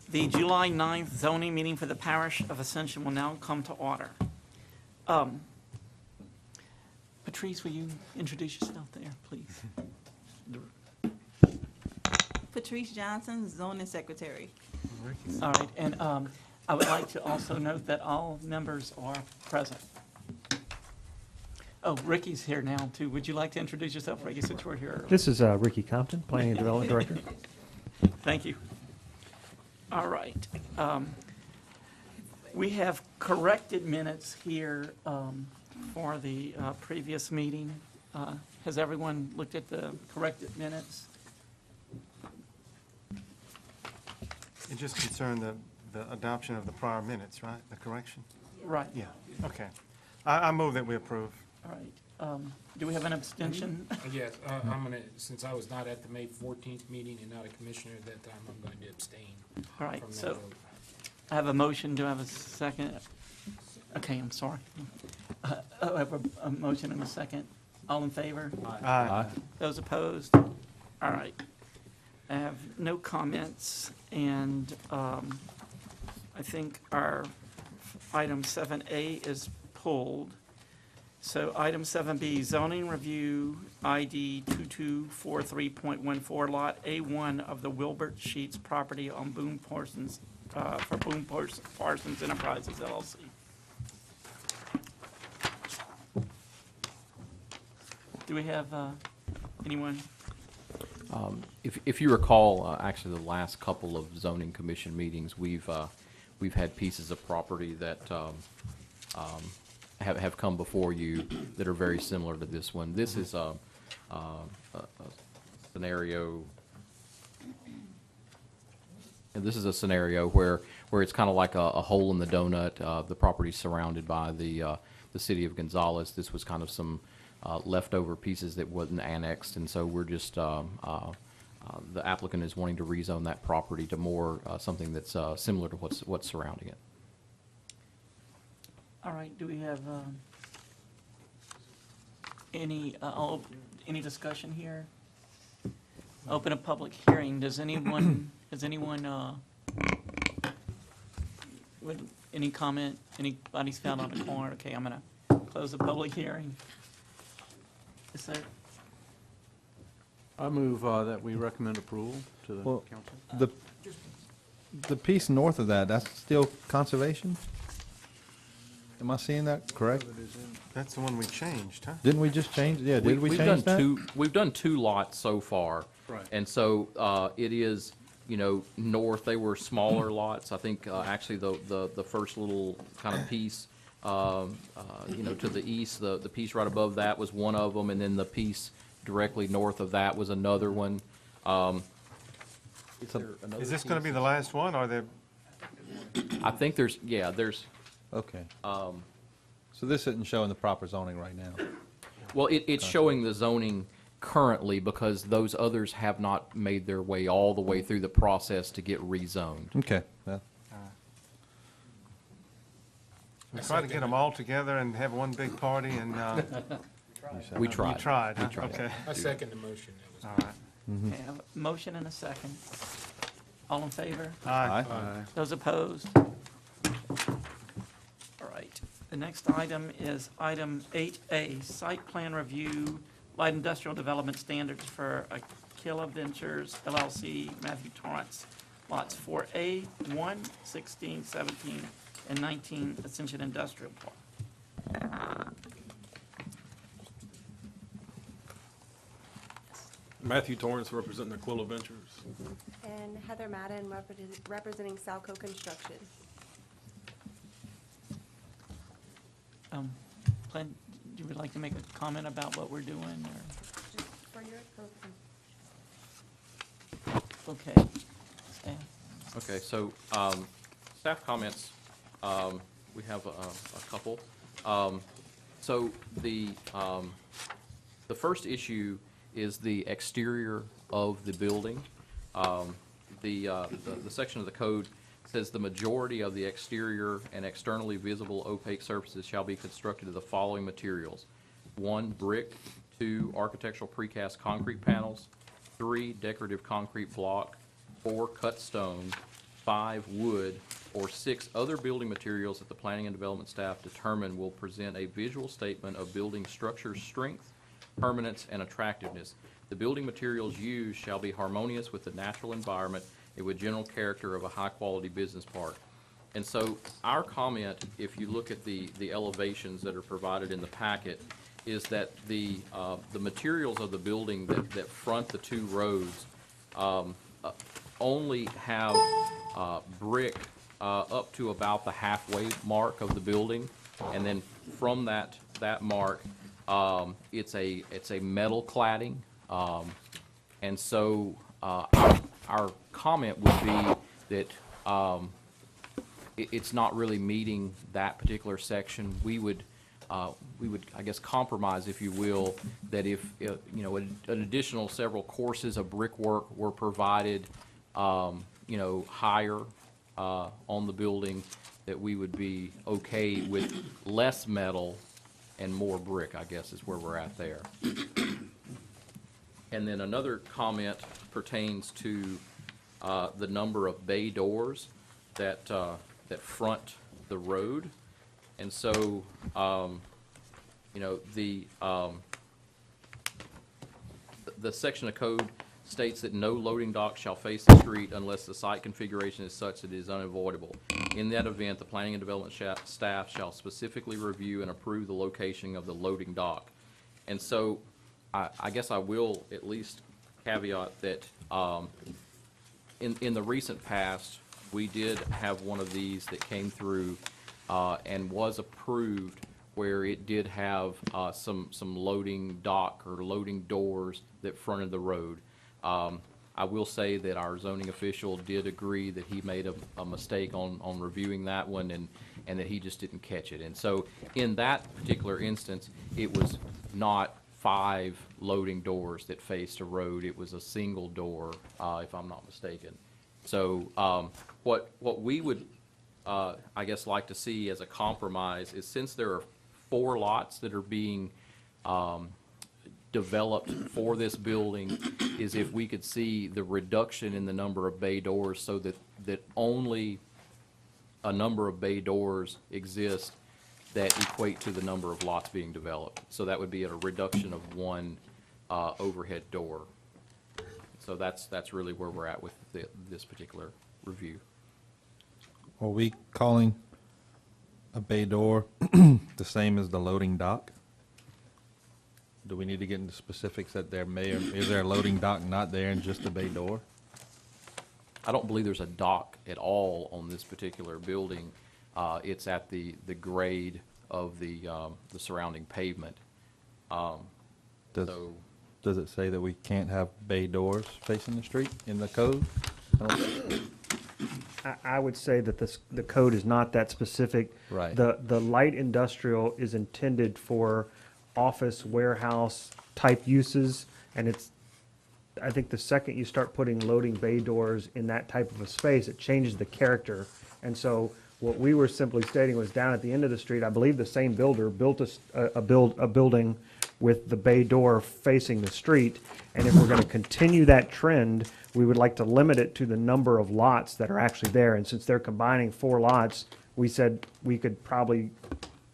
The July 9th zoning meeting for the Parish of Ascension will now come to order. Patrice, will you introduce yourself there, please? Patrice Johnson, zoning secretary. All right, and I would like to also note that all members are present. Oh, Ricky's here now, too. Would you like to introduce yourself, Ricky, since we're here? This is Ricky Compton, Planning and Development Director. Thank you. All right. We have corrected minutes here for the previous meeting. Has everyone looked at the corrected minutes? It just concerned the adoption of the prior minutes, right? The correction? Right. Yeah, okay. I move that we approve. All right. Do we have an abstention? Yes, I'm gonna, since I was not at the May 14th meeting and not a commissioner at that time, I'm going to abstain All right, from that so vote. I have a motion. Do I have a second? Okay, I'm sorry. I have a motion and a second. All in favor? Aye. Those opposed? All right. I have no comments, and I think our item 7A is pulled. So item 7B, zoning review ID 2243.14, lot A1 of the Wilbert Sheets property on Boone Parsons, for Boone Parsons Enterprises LLC. Do we have anyone? If you recall, actually the last couple of zoning commission meetings, we've had pieces of property that have come before you that are very similar to this one. This is a scenario, and this is a scenario where it's kind of like a hole in the donut. The property's surrounded by the city of Gonzales. This was kind of some leftover pieces that wasn't annexed, and so we're just the applicant is wanting to rezone that property to more something that's similar to what's surrounding it. All right, do we have any discussion here? Open a public hearing. Does anyone, would any comment, anybody's found on the corner? Okay, I'm gonna close the public hearing. Is there, I move that we recommend approval to the Well, council. The piece north of that, that's still conservation? Am I seeing that correct? That's the one we changed, huh? Didn't we just change, yeah, did we We've change done that? we've done two lots so far. Right. And so it is, north, they were smaller lots. I think actually the first little kind of piece, to the east, the piece right above that was one of them, and then the piece directly north of that was another one. Is there another Is this going to be piece? the last one, or there? I think there's. Okay. So this isn't showing the proper zoning right now? Well, it's showing the zoning currently because those others have not made their way all the way through the process to get rezoned. Okay. Well, We tried to get them all together and have one big party, and We tried. you tried, huh? We tried. Okay, I second the motion. That all was right. okay, I have a motion and a second. All in favor? Aye. Those opposed? All right. The next item is item 8A, site plan review, light industrial development standards for Aquila Ventures LLC, Matthew Torrance, lots 4A, 1, 16, 17, and 19, Ascension Industrial Park. Matthew Torrance representing Aquila Ventures. And Heather Madden representing Salco Construction. Glenn, you would like to make a comment about what we're doing, or? Just for your purpose. Okay. Staff? Okay, so staff comments, we have a couple. So the first issue is the exterior of the building. The section of the code says the majority of the exterior and externally visible opaque surfaces shall be constructed of the following materials: 1, brick; 2, architectural precast concrete panels; 3, decorative concrete block; 4, cut stone; 5 wood, or 6 other building materials that the planning and development staff determine will present a visual statement of building structure's strength, permanence, and attractiveness. The building materials used shall be harmonious with the natural environment and with general character of a high-quality business park. And so our comment, if you look at the elevations that are provided in the packet, is that the materials of the building that front the 2 roads only have brick up to about the halfway mark of the building, and then from that mark, it's a metal cladding, and so our comment would be that it's not really meeting that particular section. We would, I guess, compromise, if you will, that if you know, an additional several courses of brickwork were provided, you know, higher on the building, that we would be okay with less metal and more brick, I guess, is where we're at there. And then another comment pertains to the number of bay doors that front the road. And so, you know, the section of code states that no loading dock shall face the street unless the site configuration is such that it is unavoidable. In that event, the planning and development staff shall specifically review and approve the location of the loading dock. And so, I guess I will at least caveat that in the recent past, we did have one of these that came through and was approved, where it did have some loading dock or loading doors that fronted the road. I will say that our zoning official did agree that he made a mistake on reviewing that one, and that he just didn't catch it. And so in that particular instance, it was not 5 loading doors that faced a road. It was a single door, if I'm not mistaken. So what we would, I guess, like to see as a compromise is, since there are 4 lots that are being developed for this building, is if we could see the reduction in the number of bay doors, so that only a number of bay doors exist that equate to the number of lots being developed. So that would be at a reduction of 1 overhead door. So that's really where we're at with this particular review. Are we calling a bay door the same as the loading dock? Do we need to get into specifics that there may, or is there a loading dock not there and just a bay door? I don't believe there's a dock at all on this particular building. It's at the grade of the surrounding pavement. Does So, does it say that we can't have bay doors facing the street in the code? I don't- I would say that the code is not that specific. Right. The light industrial is intended for office, warehouse type uses, and I think the second you start putting loading bay doors in that type of a space, it changes the character. And so what we were simply stating was, down at the end of the street, I believe the same builder built a building with the bay door facing the street. And if we're going to continue that trend, we would like to limit it to the number of lots that are actually there. And since they're combining 4 lots, we said we could probably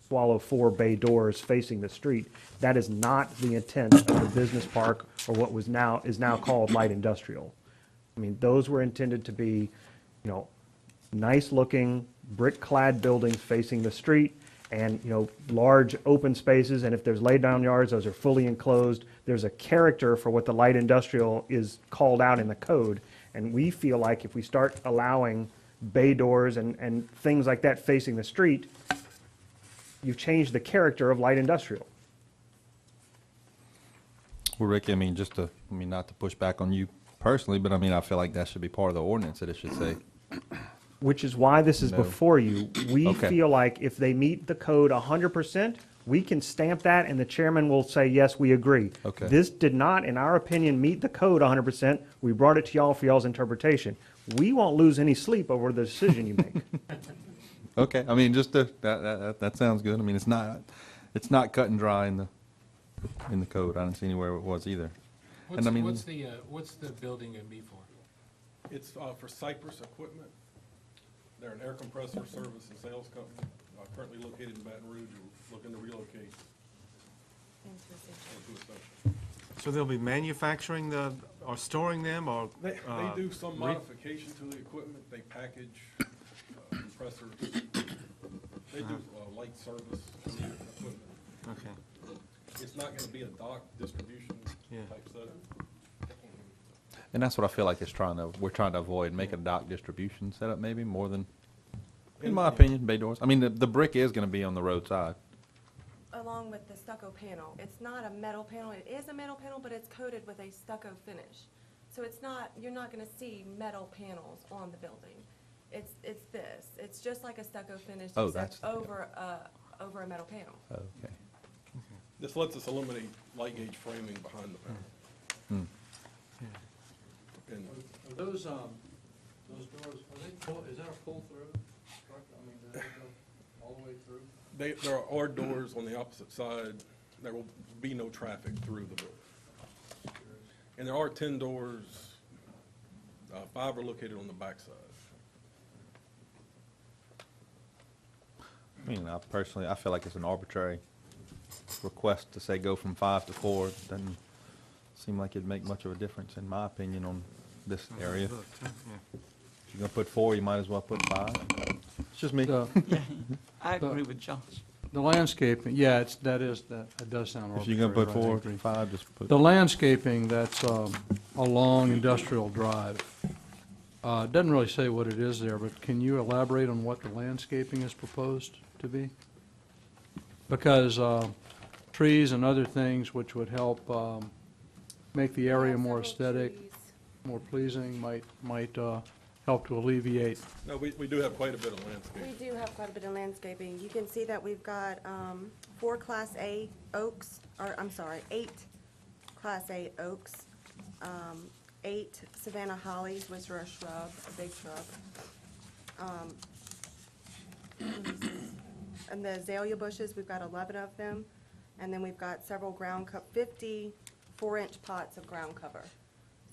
swallow 4 bay doors facing the street. That is not the intent of the business park, or what is now called light industrial. I mean, those were intended to be, you know, nice-looking, brick-clad buildings facing the street, and, you know, large open spaces. And if there's laid-down yards, those are fully enclosed. There's a character for what the light industrial is called out in the code. And we feel like if we start allowing bay doors and things like that facing the street, you've changed the character of light industrial. Well, Ricky, I mean, not to push back on you personally, but I mean, I feel like that should be part of the ordinance, that it should say. Which is why this is No. before you. We Okay. feel like if they meet the code 100%, we can stamp that, and the chairman will say, yes, we agree. Okay. This did not, in our opinion, meet the code 100%. We brought it to y'all for y'all's interpretation. We won't lose any sleep over the decision you make. Okay, I mean, that sounds good. I mean, it's not cut and dry in the code. I didn't see anywhere it was either. And I mean, What's the building gonna be for? It's for Cypress Equipment. They're an air compressor service and sales company, currently located in Baton Rouge, and looking to relocate into Ascension. So they'll be manufacturing or storing them, or? They do some modification to the equipment. They package compressors. They do light service on the equipment. Okay, It's not gonna be a dock distribution Yeah. type setup. And that's what I feel like we're trying to avoid, make a dock distribution setup maybe more than, in my opinion, bay doors. I mean, the brick is gonna be on the roadside. Along with the stucco panel. It's not a metal panel. It is a metal panel, but it's coated with a stucco finish. So it's not, you're not gonna see metal panels on the building. It's this. It's just like a stucco finish, Oh, except that's- over a metal panel. Okay. This lets us eliminate light gauge framing behind the panel. And Are those doors, are they pull, is that a pull-through structure? I mean, do they go all the way through? there are doors on the opposite side. There will be no traffic through the building. And there are 10 doors. 5 are located on the backside. I mean, I feel like it's an arbitrary request to say go from 5 to 4. It doesn't seem like it'd make much of a difference, in my opinion, on this area. look, yeah. If you're gonna put 4, you might as well put 5. It's just me. Yeah, I agree with Josh. The landscaping, yeah, that does sound If you're gonna put arbitrary, 4, I agree. 5, just put. The landscaping that's along Industrial Drive, doesn't really say what it is there, but can you elaborate on what the landscaping is proposed to be? Because trees and other things which would help make the area We more have several aesthetic, trees. more pleasing, might help to alleviate. No, we do have quite a bit of landscape. We do have quite a bit of landscaping. You can see that we've got 4 Class A oaks, or I'm sorry, 8 Class A oaks, 8 Savannah hollies, which are a shrub, a big shrub. And the azalea bushes, we've got 11 of them. And then we've got several 50 4-inch pots of ground cover.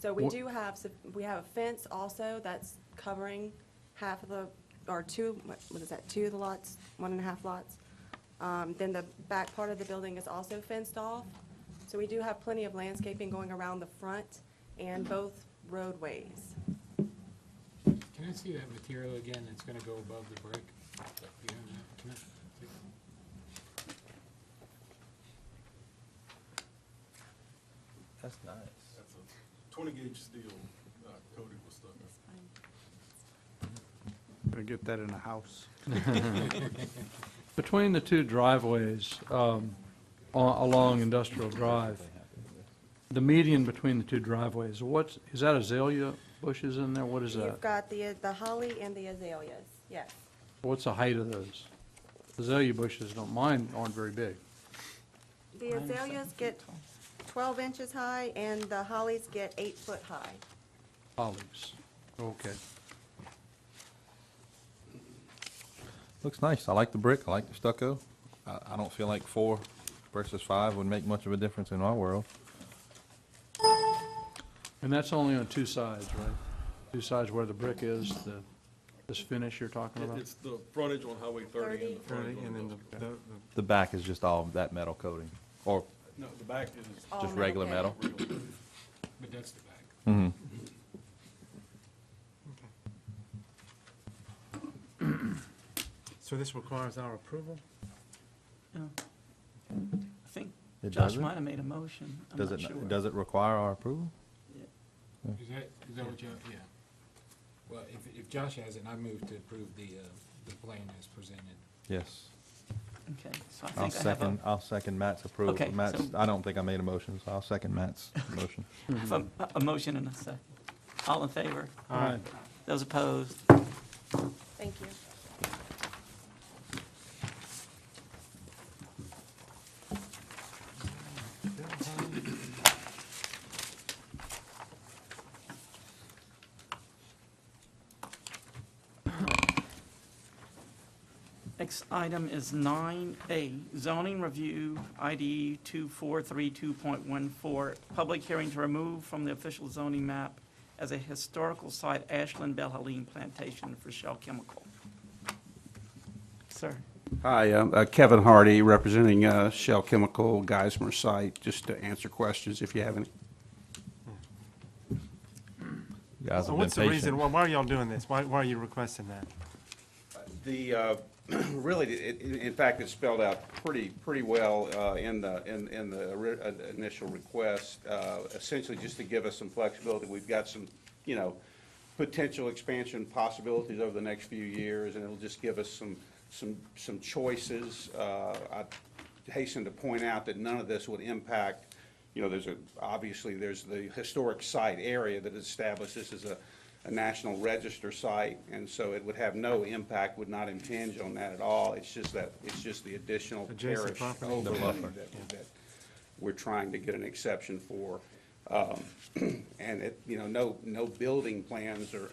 So we What- do have, we have a fence also that's covering half of the, or 2, what is that, 2 of the lots, 1.5 lots. Then the back part of the building is also fenced off. So we do have plenty of landscaping going around the front and both roadways. Can I see that material again that's gonna go above the brick? You have that? Can I see? That's nice. That's a 20 gauge steel coated with stucco. Better get that in a house. Between the two driveways along Industrial Drive, the median between the two driveways, is that azalea bushes in there? What is that? You've got the holly and the azaleas, yes. What's the height of those? Azalea bushes, mine aren't very big. The azaleas get 12 inches high and the hollies get 8 foot high. Hollies. Okay. Looks nice. I like the brick. I like the stucco. I don't feel like 4 versus 5 would make much of a difference in my world. And that's only on 2 sides, right? 2 sides where the brick is, this finish you're talking about? It's the frontage on Highway 30 and the 30, frontage on and then Industrial. The back is just all that metal coating, or No, the back is All just regular metal. metal. But that's the back. Mm-hmm. So this requires our approval? Yeah. I think It Josh doesn't? might have made a motion. I'm Does not it, sure. does it require our approval? Is that what you, yeah. Well, if Josh has it, I move to approve the plan as presented. Yes. Okay, so I think I have a, I'll second Matt's approval. Okay, Matt's, so- I don't think I made a motion, so I'll second Matt's motion. have a motion and a second. All in favor? Aye. Those opposed? Thank you. Next item is 9A, zoning review, ID 2432.14, public hearing to remove from the official zoning map as a historical site Ashland Belle Helene Plantation for Shell Chemical. sir. Hi, Kevin Hardy, representing Shell Chemical Geismar site, just to answer questions if you have any. You guys So have what's been the reason, patient. why are y'all doing this? Why are you requesting that? The, really, in fact, it's spelled out pretty well in the initial request, essentially just to give us some flexibility. We've got some, potential expansion possibilities over the next few years, and it'll just give us some choices. I hasten to point out that none of this would impact, obviously there's the historic site area that is established. This is a National Register site, and so it would have no impact, would not impinge on that at all. It's just the additional Adjacent parish property. overlay that we're trying to get an exception for. And no building plans are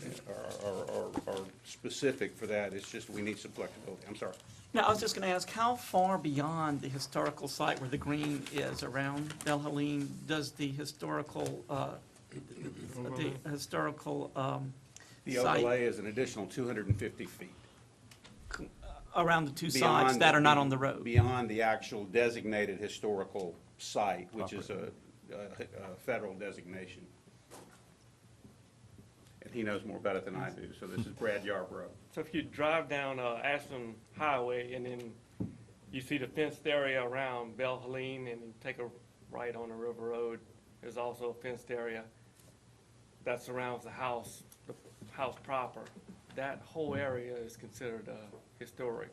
specific for that. It's just we need some flexibility. I'm sorry. Now, I was just going to ask, how far beyond the historical site where the green is around Belle Helene does the historical, The site overlay is an additional 250 feet. around the two sides Beyond that are not the- on the road? Beyond the actual designated historical site, which is a federal designation. And he knows more about it than I do, so this is Brad Yarborough. So if you drive down Ashland Highway and then you see the fenced area around Belle Helene and you take a right on the River Road, there's also a fenced area that surrounds the house proper. That whole area is considered a historic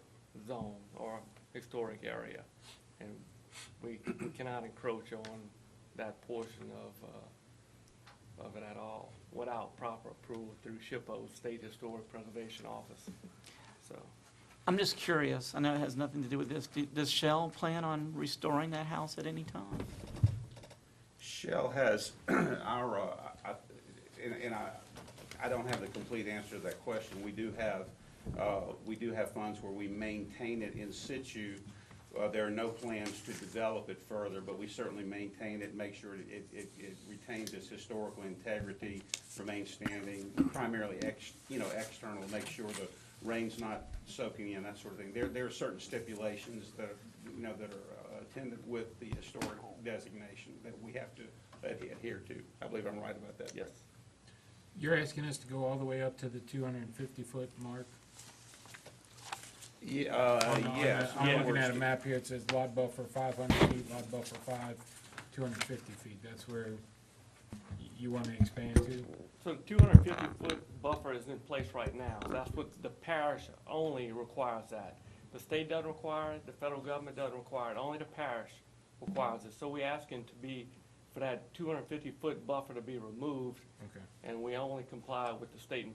zone or historic area. And we cannot encroach on that portion of it at all without proper approval through SHPO, State Historic Preservation Office. So, I'm just curious, I know it has nothing to do with this, does Shell plan on restoring that house at any time? Shell has I don't have the complete answer to that question. We do have funds where we maintain it in situ. There are no plans to develop it further, but we certainly maintain it, make sure it retains its historical integrity, remains standing, primarily external, make sure the rain's not soaking in, that sort of thing. There are certain stipulations that are attended with the historic designation that we have to adhere to. I believe I'm right about that. yes. You're asking us to go all the way up to the 250-foot mark? Yes. I'm looking at a map here, it says lot buffer 500 feet, lot buffer 250 feet. That's where you want to expand to? So the 250-foot buffer is in place right now. That's what the parish only requires that. The state doesn't require it, the federal government doesn't require it, only the parish requires it. So we're asking for that 250-foot buffer to be removed, Okay. and we only comply with the state and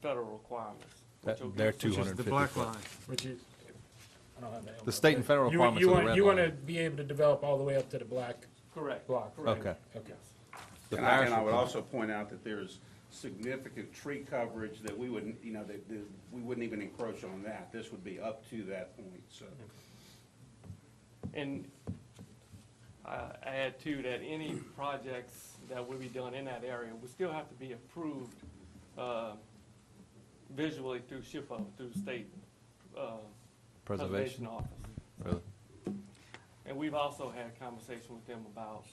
federal requirements. That- which will they're give- Which is the 250 black foot. line. Which is, I don't have that. The state and federal requirements You are the want, red you want to line. be able to develop all the way up to the black Correct. block? Correct. Okay. Okay. The And parish I would requirement- also point out that there's significant tree coverage that we wouldn't, that we wouldn't even encroach on that. This would be up to that point, so. And I add too that any projects that will be done in that area will still have to be approved visually through SHPO, through the State Preservation Preservation? Office. Really? And we've also had conversation with them about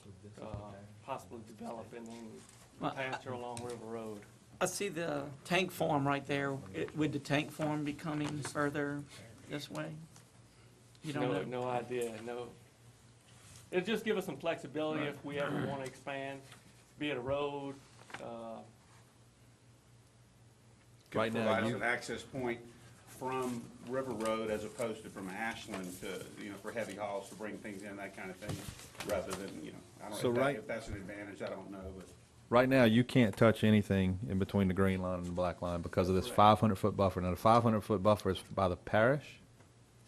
possibly developing a pasture along River Road. I see the tank farm right there. Would the tank farm be coming further this way? You don't know? No idea, no. It'll just give us some flexibility if we ever want to expand, be it a road, Right now, Provides you- an access point from River Road as opposed to from Ashland to, for heavy hauls to bring things in, that kind of thing, rather than, I don't So know right- if that's an advantage, I don't know, but. Right now, you can't touch anything in between the green line and the black line because of this 500-foot buffer. Now, the 500-foot buffer is by the parish,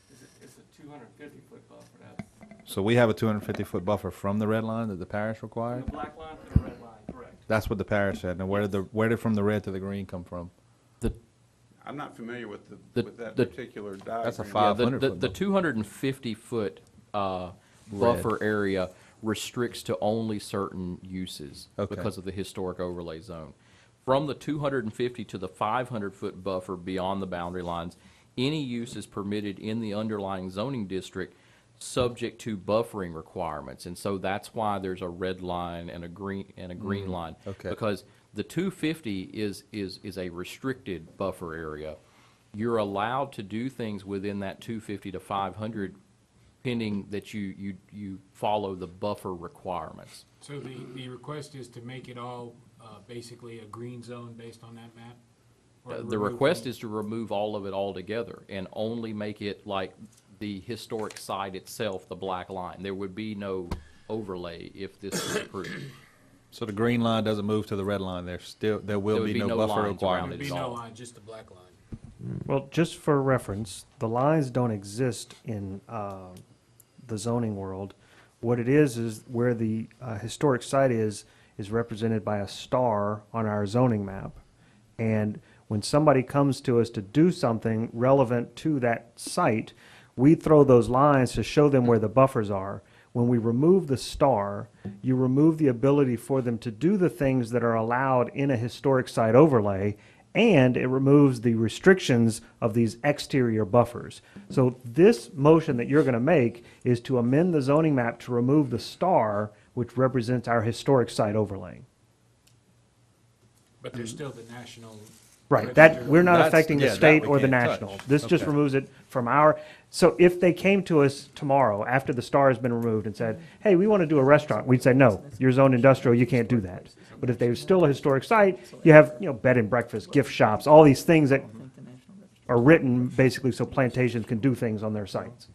it's a 250-foot buffer. That's so we have a 250-foot buffer from the red line that the parish from required? the black line to the red line, correct. That's what the parish said. Now, where did from the red to the green come from? I'm not familiar with The- with that the- particular diagram. That's a Yeah, 500-foot the buffer. 250-foot buffer area restricts to only certain uses Okay. because of the historic overlay zone. From the 250 to the 500-foot buffer beyond the boundary lines any use is permitted in the underlying zoning district, subject to buffering requirements. And so that's why there's a red line and a green line. okay. Because the 250 is a restricted buffer area. You're allowed to do things within that 250 to 500 pending that you follow the buffer requirements. So the request is to make it all basically a green zone based on that map? Or to The remove request any- is to remove all of it altogether and only make it like the historic site itself, the black line. There would be no overlay if this is approved. So the green line doesn't move to the red line, there will would be be no no buffer lines around requirement. There'd be it's no all. line, just the black line. Well, just for reference, the lines don't exist in the zoning world. What it is where the historic site is represented by a star on our zoning map. And when somebody comes to us to do something relevant to that site, we throw those lines to show them where the buffers are. When we remove the star, you remove the ability for them to do the things that are allowed in a historic site overlay, and it removes the restrictions of these exterior buffers. So this motion that you're going to make is to amend the zoning map to remove the star, which represents our historic site overlay. But there's still the national. Right, that, register. we're not That's- affecting the yeah, that state we or the can't touch. national. This just Okay. removes it from our, so if they came to us tomorrow, after the star has been removed, and said, hey, we want to do a restaurant, we'd say, no, you're zoned industrial, you can't do that. But if they're still a historic site, you have, bed and breakfast, gift shops, all these things that are written basically so plantations can do things on their sites.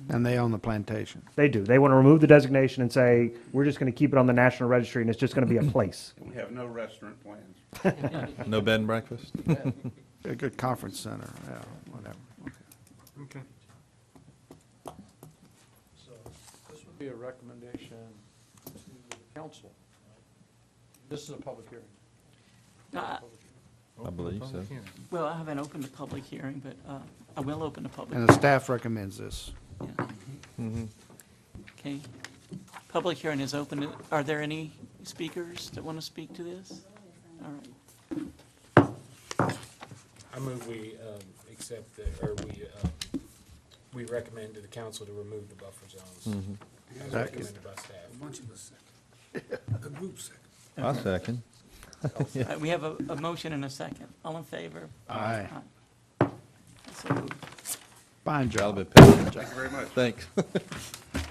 And they own the plantation. They do. They want to remove the designation and say, we're just going to keep it on the National Registry, and it's just going to be a place. We have no restaurant plans. No bed and breakfast? A good conference center, yeah, whatever. Okay. So this would be a recommendation to the council. This is a public hearing. Uh, I believe so. Well, I haven't opened a public hearing, but I will open a public. And the staff recommends this. Yeah. Okay. Public hearing is open. Are there any speakers that want to speak to this? All right. I move we accept we recommend to the council to remove the buffer zones. As recommended by staff. I second. We have a motion and a second. All in favor? Aye. So moved. Fine That'll job. be patient. Thank you very much. Thanks.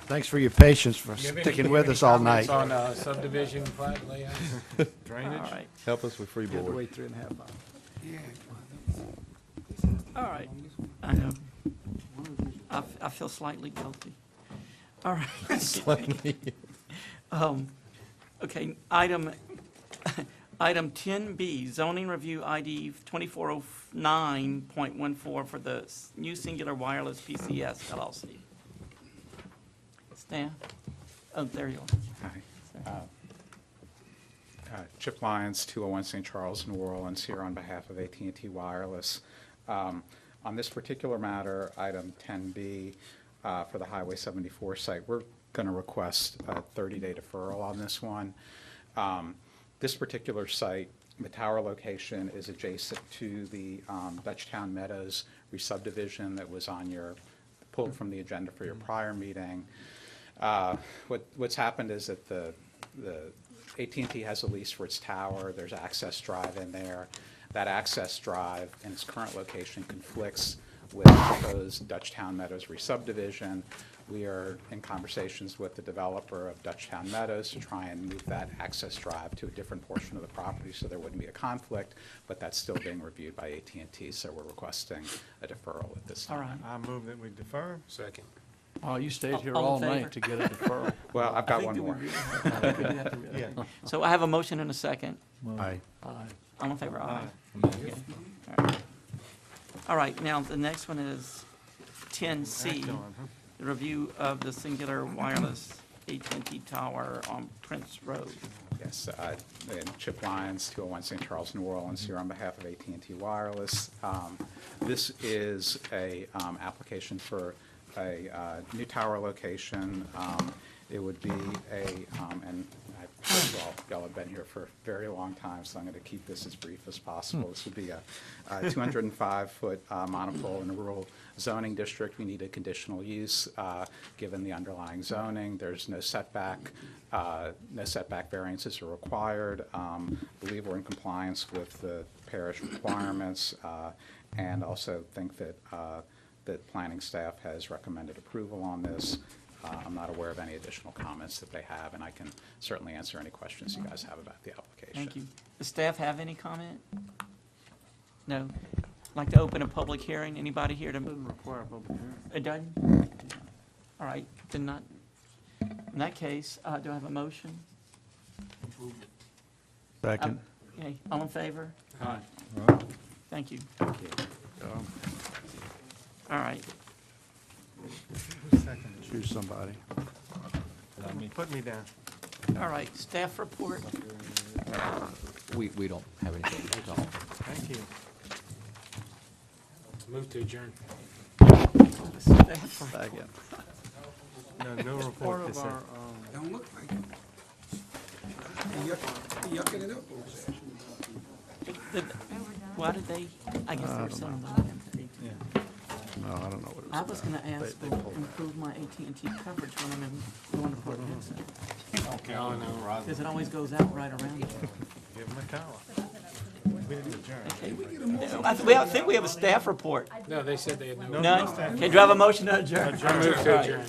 Thanks for your patience for Do you have any- sticking do you with have us any all comments night. on subdivision plat layouts? All right. Help us with free board. Wait 3.5 hours. All right. I know. I feel slightly guilty. All right. Okay, item 10B, zoning review ID 2409.14 for the new singular wireless PCS LLC. Stan? Oh, there you are. Hi. Chip Lyons, 201 St. Charles, New Orleans, here on behalf of AT&T Wireless. On this particular matter, item 10B, for the Highway 74 site, we're going to request a 30-day deferral on this one. This particular site, the tower location is adjacent to the Dutchtown Meadows re-subdivision that was on your, pulled from the agenda for your prior meeting. What's happened is that the AT&T has a lease for its tower. There's access drive in there. That access drive in its current location conflicts with the proposed Dutchtown Meadows re-subdivision. We are in conversations with the developer of Dutchtown Meadows to try and move that access drive to a different portion of the property so there wouldn't be a conflict, but that's still being reviewed by AT&T, so we're requesting a deferral at this time. All right. I move that we defer. Second. Oh, you stayed here All all in favor? night to get a deferral. Well, I've got one more. Yeah. So I have a motion and a second. Aye. Aye. All in favor? Aye. Okay. All right. All right, now the next one is 10C, the review of the singular wireless AT&T tower on Prince Road. Yes, and Chip Lyons, 201 St. Charles, New Orleans, here on behalf of AT&T Wireless. This is a application for a new tower location. It would be and first of all, y'all have been here for a very long time, so I'm going to keep this as brief as possible. This would be a 205-foot monopole in a rural zoning district. We need a conditional use, given the underlying zoning. There's no setback variances are required. I believe we're in compliance with the parish requirements, and also think that that planning staff has recommended approval on this. I'm not aware of any additional comments that they have, and I can certainly answer any questions you guys have about the application. Thank you. Does staff have any comment? No? Like to open a public hearing? Anybody here to? Doesn't require a public hearing. It doesn't? All right, then not, in that case, do I have a motion? Second. Okay, all in favor? Aye. Thank you. All right. Who's second? Choose somebody. Put me down. All right, staff report. We don't have anything at all. Thank you. Move to adjourn. Staff report. No report this time. Don't look like it. Yucking it up. Why did they, I guess they were selling the land to AT&T. No, I don't know what it was. I was gonna ask to improve my AT&T coverage when I'm going to Port Vincent, No, no. because it always goes out right around it. Give him a call. We didn't adjourn. I think we have a staff report. No, they said they had no. None? Okay, do I have a motion to adjourn? I move to adjourn.